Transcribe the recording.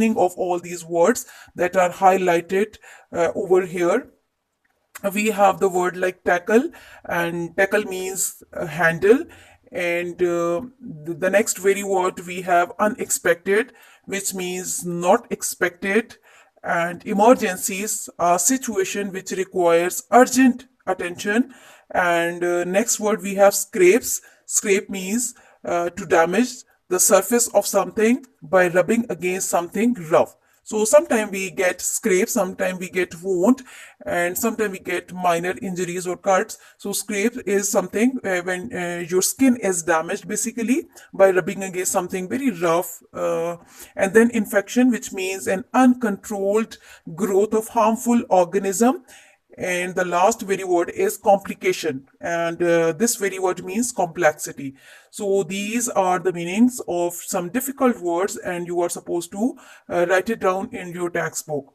meaning of all these words that are highlighted over here. We have the word like tackle, and tackle means handle. And the next very word we have unexpected, which means not expected. And emergencies, a situation which requires urgent attention. And next word we have scrapes. Scrape means to damage the surface of something by rubbing against something rough. So sometimes we get scrapes, sometimes we get wound, and sometimes we get minor injuries or cuts. So scrape is something when your skin is damaged basically by rubbing against something very rough. And then infection, which means an uncontrolled growth of harmful organism. And the last very word is complication, and this very word means complexity. So these are the meanings of some difficult words, and you are supposed to write it down in your textbook.